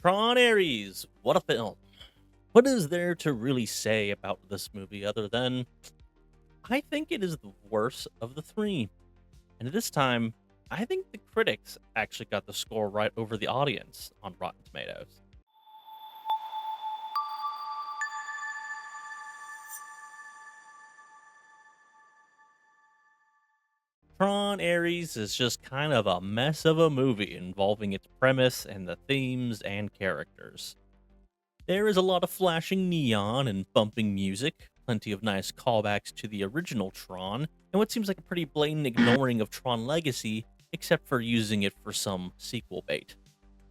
Tron Ares, what a film. What is there to really say about this movie other than I think it is the worst of the three? And this time, I think the critics actually got the score right over the audience on Rotten Tomatoes. Tron Ares is just kind of a mess of a movie involving its premise and the themes and characters. There is a lot of flashing neon and bumping music, plenty of nice callbacks to the original Tron, and what seems like a pretty blatant ignoring of Tron Legacy, except for using it for some sequel bait.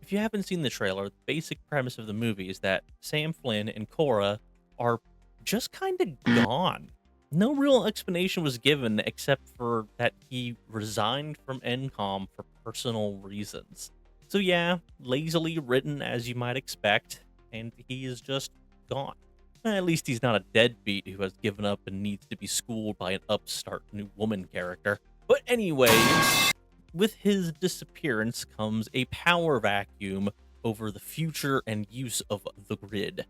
If you haven't seen the trailer, the basic premise of the movie is that Sam Flynn and Cora are just kind of gone. No real explanation was given except for that he resigned from NCOM for personal reasons. So yeah, lazily written as you might expect, and he is just gone. At least he's not a deadbeat who has given up and needs to be schooled by an upstart new woman character. But anyways, with his disappearance comes a power vacuum over the future and use of the grid.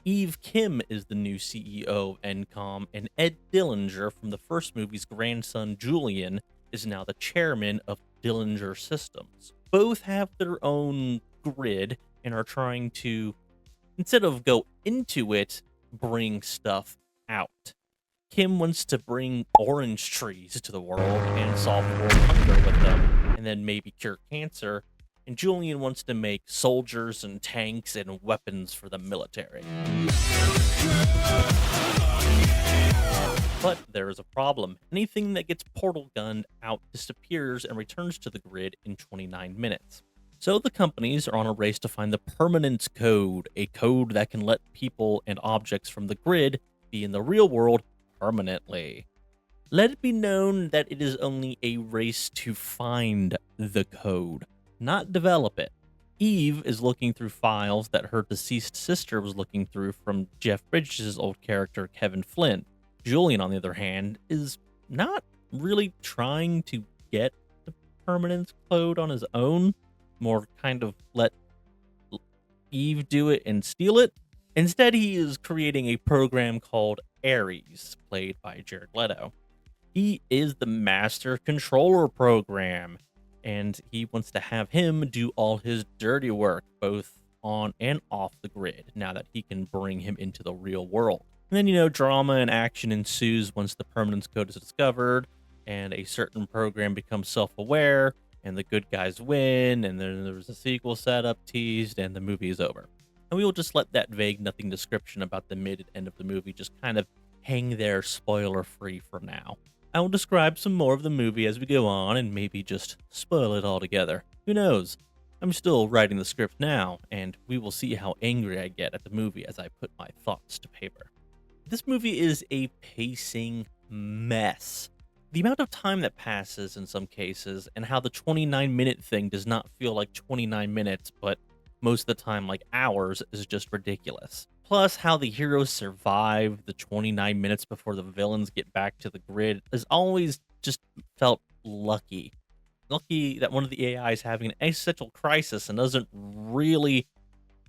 Eve Kim is the new CEO of NCOM, and Ed Dillinger from the first movie's grandson Julian is now the chairman of Dillinger Systems. Both have their own grid and are trying to, instead of go into it, bring stuff out. Kim wants to bring orange trees to the world and solve world hunger with them, and then maybe cure cancer. And Julian wants to make soldiers and tanks and weapons for the military. But there is a problem. Anything that gets portal gunned out disappears and returns to the grid in 29 minutes. So the companies are on a race to find the permanence code, a code that can let people and objects from the grid be in the real world permanently. Let it be known that it is only a race to find the code, not develop it. Eve is looking through files that her deceased sister was looking through from Jeff Bridges' old character, Kevin Flynn. Julian, on the other hand, is not really trying to get the permanence code on his own, more kind of let Eve do it and steal it. Instead, he is creating a program called Ares, played by Jared Leto. He is the master controller program, and he wants to have him do all his dirty work, both on and off the grid, now that he can bring him into the real world. And then, drama and action ensues once the permanence code is discovered, and a certain program becomes self-aware, and the good guys win, and then there's a sequel setup teased, and the movie is over. And we will just let that vague nothing description about the mid and end of the movie just kind of hang there spoiler-free for now. I will describe some more of the movie as we go on and maybe just spoil it altogether. Who knows? I'm still writing the script now, and we will see how angry I get at the movie as I put my thoughts to paper. This movie is a pacing mess. The amount of time that passes in some cases, and how the 29-minute thing does not feel like 29 minutes, but most of the time like hours, is just ridiculous. Plus, how the heroes survive the 29 minutes before the villains get back to the grid has always just felt lucky. Lucky that one of the AI is having an existential crisis and doesn't really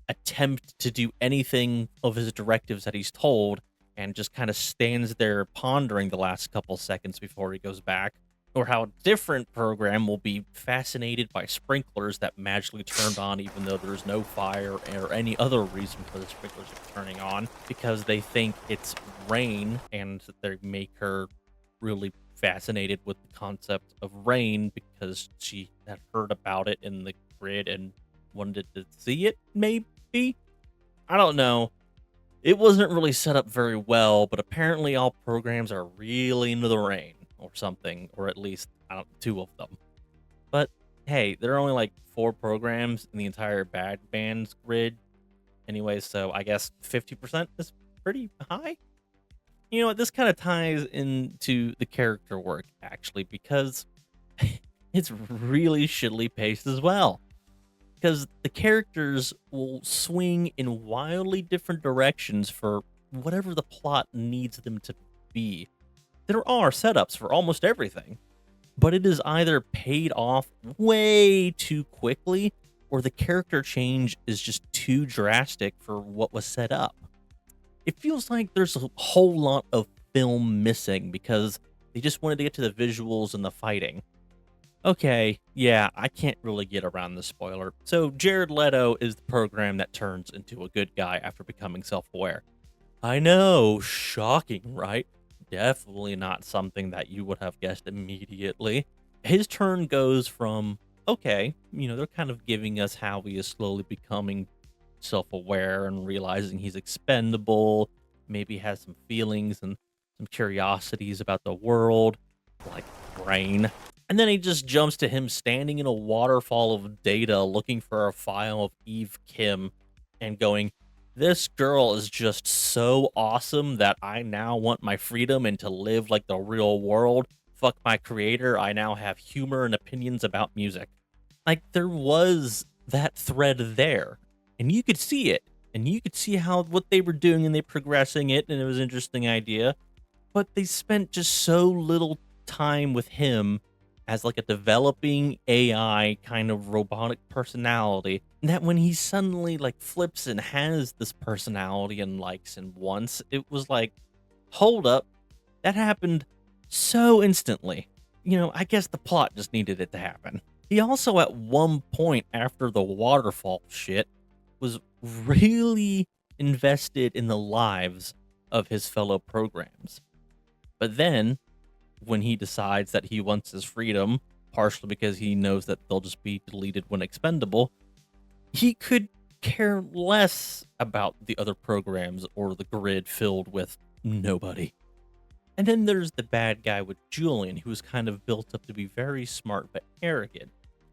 attempt to do anything of his directives that he's told, and just kind of stands there pondering the last couple seconds before he goes back. Or how a different program will be fascinated by sprinklers that magically turned on even though there's no fire or any other reason for the sprinklers turning on, because they think it's rain, and they make her really fascinated with the concept of rain because she had heard about it in the grid and wanted to see it, maybe? I don't know. It wasn't really set up very well, but apparently all programs are really into the rain or something, or at least two of them. But hey, there are only like 4 programs in the entire Bad Band's grid anyway, so I guess 50% is pretty high. You know what, this kind of ties into the character work, actually, because it's really shittily paced as well. Because the characters will swing in wildly different directions for whatever the plot needs them to be. There are setups for almost everything, but it is either paid off way too quickly, or the character change is just too drastic for what was set up. It feels like there's a whole lot of film missing because they just wanted to get to the visuals and the fighting. Okay, yeah, I can't really get around the spoiler. So, Jared Leto is the program that turns into a good guy after becoming self aware. I know, shocking, right? Definitely not something that you would have guessed immediately. His turn goes from, okay, they're kind of giving us how he is slowly becoming self aware and realizing he's expendable, maybe has some feelings and some curiosities about the world, like brain. And then he just jumps to him standing in a waterfall of data looking for a file of Eve Kim and going, this girl is just so awesome that I now want my freedom and to live like the real world. Fuck my creator. I now have humor and opinions about music. Like, there was that thread there, and you could see it, and you could see how what they were doing and they progressing it, and it was an interesting idea. But they spent just so little time with him as like a developing AI kind of robotic personality that when he suddenly like flips and has this personality and likes and wants, it was like, hold up, that happened so instantly. I guess the plot just needed it to happen. He also, at one point after the waterfall shit, was really invested in the lives of his fellow programs. But then, when he decides that he wants his freedom, partially because he knows that they'll just be deleted when expendable, he could care less about the other programs or the grid filled with nobody. And then there's the bad guy with Julian, who was kind of built up to be very smart but arrogant.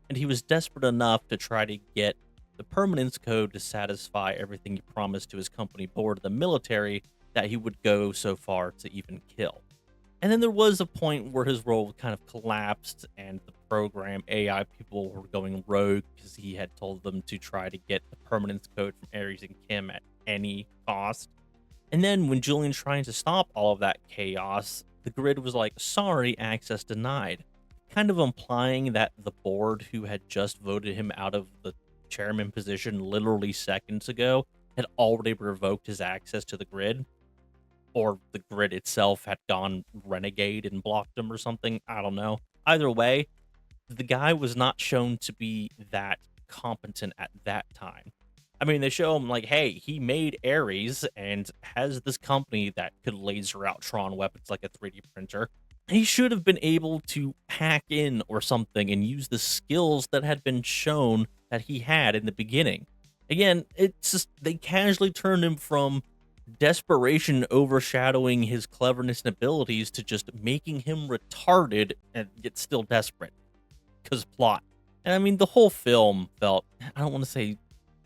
And he was desperate enough to try to get the permanence code to satisfy everything he promised to his company board of the military that he would go so far to even kill. And then there was a point where his role kind of collapsed and the program AI people were going rogue because he had told them to try to get the permanence code from Ares and Kim at any cost. And then when Julian's trying to stop all of that chaos, the grid was like, sorry, access denied. Kind of implying that the board who had just voted him out of the chairman position literally seconds ago had already revoked his access to the grid. Or the grid itself had gone renegade and blocked him or something. I don't know. Either way, the guy was not shown to be that competent at that time. I mean, they show him like, hey, he made Ares and has this company that could laser out Tron weapons like a 3D printer. He should have been able to hack in or something and use the skills that had been shown that he had in the beginning. Again, it's just they casually turned him from desperation overshadowing his cleverness and abilities to just making him retarded and yet still desperate because plot. And I mean, the whole film felt, I don't want to say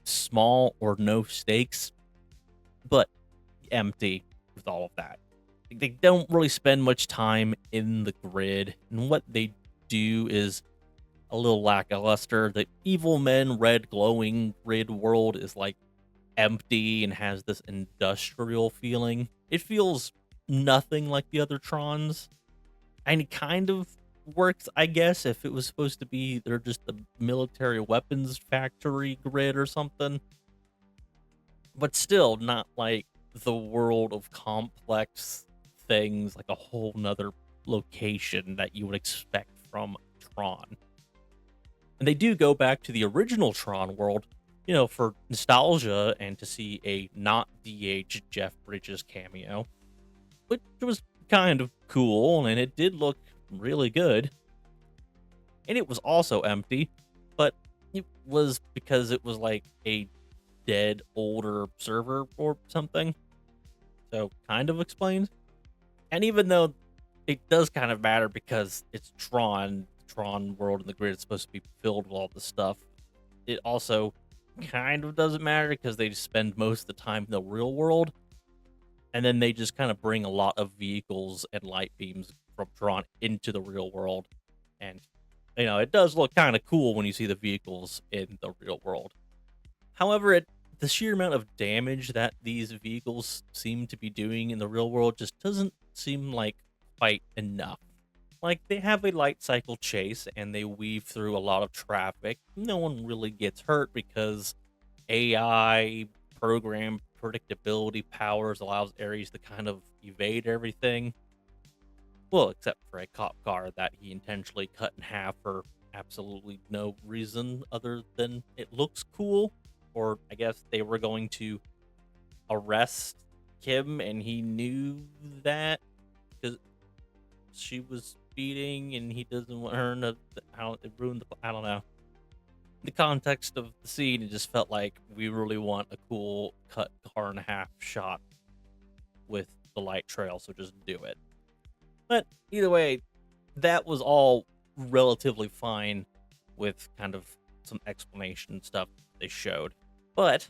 small or no stakes, but empty with all of that. They don't really spend much time in the grid, and what they do is a little lackluster. The evil men red glowing grid world is like empty and has this industrial feeling. It feels nothing like the other Trons, and it kind of works, I guess, if it was supposed to be they're just the military weapons factory grid or something. But still not like the world of complex things, like a whole nother location that you would expect from Tron. And they do go back to the original Tron world, for nostalgia and to see a not DH Jeff Bridges cameo, which was kind of cool, and it did look really good. And it was also empty, but it was because it was like a dead older server or something. So kind of explains. And even though it does kind of matter because it's Tron world and the grid is supposed to be filled with all this stuff, it also kind of doesn't matter because they just spend most of the time in the real world. And then they just kind of bring a lot of vehicles and light beams from Tron into the real world. And, it does look kind of cool when you see the vehicles in the real world. However, the sheer amount of damage that these vehicles seem to be doing in the real world just doesn't seem like quite enough. Like, they have a light cycle chase and they weave through a lot of traffic. No one really gets hurt because AI program predictability powers allows Ares to kind of evade everything. Well, except for a cop car that he intentionally cut in half for absolutely no reason other than it looks cool. Or I guess they were going to arrest Kim and he knew that because she was speeding and he doesn't want her to. How it ruined the. I don't know. The context of the scene, it just felt like we really want a cool cut car in half shot with the light trail, so just do it. But either way, that was all relatively fine with kind of some explanation stuff they showed. But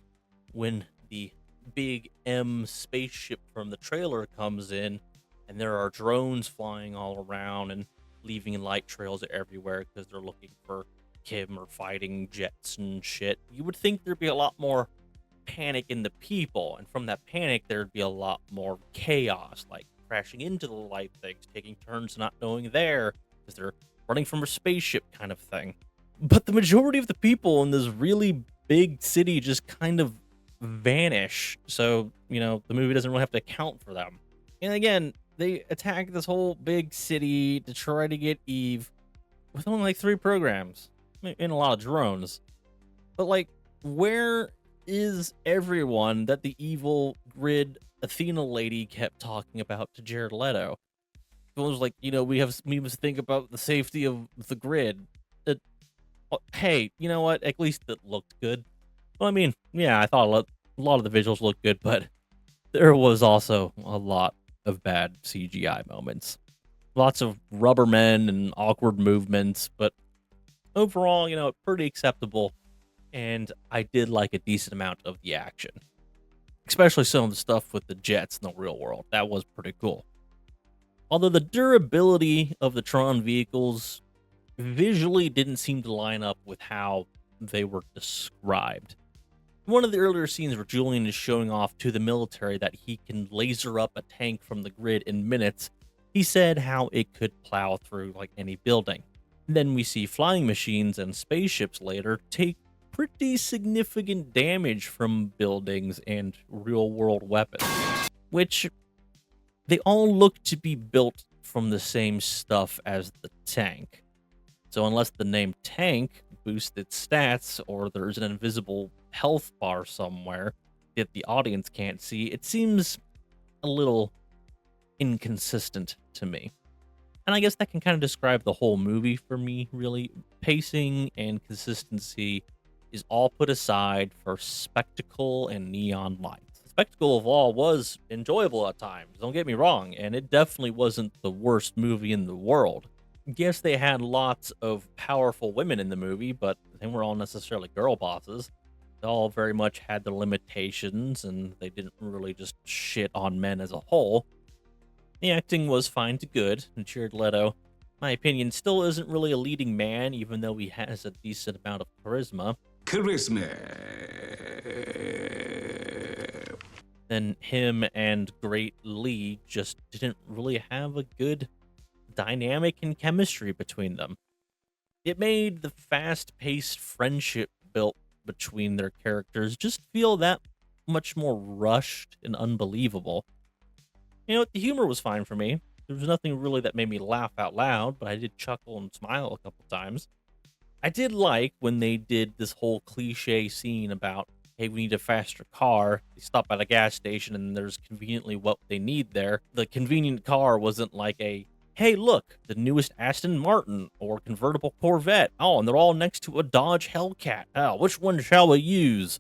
when the big M spaceship from the trailer comes in and there are drones flying all around and leaving light trails everywhere because they're looking for Kim or fighting jets and shit, you would think there'd be a lot more panic in the people, and from that panic there'd be a lot more chaos, like crashing into the light things, taking turns not knowing there because they're running from a spaceship kind of thing. But the majority of the people in this really big city just kind of vanish, so the movie doesn't really have to account for them. And again, they attack this whole big city to try to get Eve with only like 3 programs and a lot of drones. But like, where is everyone that the evil grid Athena lady kept talking about to Jared Leto? It was like, we must think about the safety of the grid. Hey, you know what? At least it looked good. Well, I mean, yeah, I thought a lot of the visuals looked good, but there was also a lot of bad CGI moments. Lots of rubber men and awkward movements, but overall, pretty acceptable. And I did like a decent amount of the action, especially some of the stuff with the jets in the real world. That was pretty cool. Although the durability of the Tron vehicles visually didn't seem to line up with how they were described. One of the earlier scenes where Julian is showing off to the military that he can laser up a tank from the grid in minutes, he said how it could plow through like any building. Then we see flying machines and spaceships later take pretty significant damage from buildings and real-world weapons, which they all look to be built from the same stuff as the tank. So unless the name tank boosts its stats or there's an invisible health bar somewhere that the audience can't see, it seems a little inconsistent to me. And I guess that can kind of describe the whole movie for me, really. Pacing and consistency is all put aside for spectacle and neon lights. The spectacle of all was enjoyable at times, don't get me wrong, and it definitely wasn't the worst movie in the world. Yes, they had lots of powerful women in the movie, but they weren't all necessarily girl bosses. They all very much had their limitations, and they didn't really just shit on men as a whole. The acting was fine to good, and Jared Leto, my opinion, still isn't really a leading man, even though he has a decent amount of charisma. Then him and Great Lee just didn't really have a good dynamic and chemistry between them. It made the fast-paced friendship built between their characters just feel that much more rushed and unbelievable. The humor was fine for me. There was nothing really that made me laugh out loud, but I did chuckle and smile a couple times. I did like when they did this whole cliche scene about, hey, we need a faster car. They stop at a gas station and there's conveniently what they need there. The convenient car wasn't like a, hey, look, the newest Aston Martin or convertible Corvette. Oh, and they're all next to a Dodge Hellcat. Oh, which one shall we use?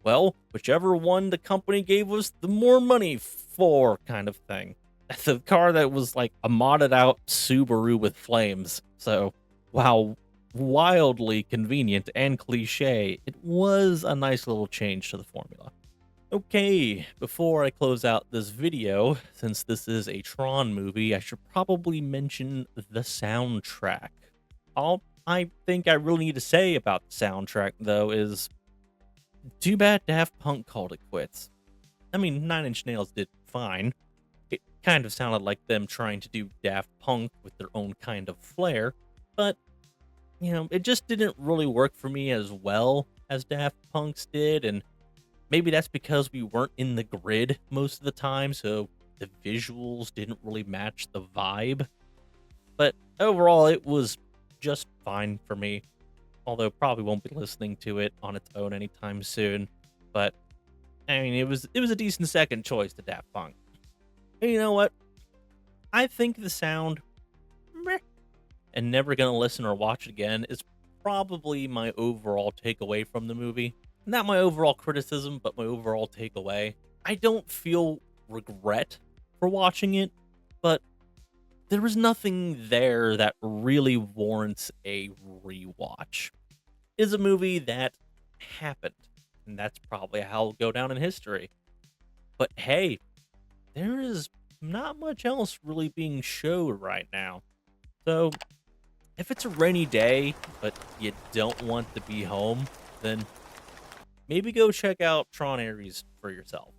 Well, whichever one the company gave us the more money for, kind of thing. The car that was like a modded out Subaru with flames. So, wow, wildly convenient and cliche, it was a nice little change to the formula. Okay, before I close out this video, since this is a Tron movie, I should probably mention the soundtrack. All I think I really need to say about the soundtrack, though, is too bad Daft Punk called it quits. I mean, Nine Inch Nails did fine, It kind of sounded like them trying to do Daft Punk with their own kind of flair, but it just didn't really work for me as well as Daft Punk's did, and maybe that's because we weren't in the grid most of the time, so the visuals didn't really match the vibe. But overall, it was just fine for me. Although probably won't be listening to it on its own anytime soon. But I mean, it was a decent second choice to Daft Punk. And you know what? I think the sound, meh, and never gonna listen or watch it again is probably my overall takeaway from the movie. Not my overall criticism, but my overall takeaway. I don't feel regret for watching it, but there was nothing there that really warrants a rewatch. It's a movie that happened, and that's probably how it'll go down in history. But hey, there is not much else really being showed right now. So, if it's a rainy day, but you don't want to be home, then maybe go check out Tron Ares for yourself.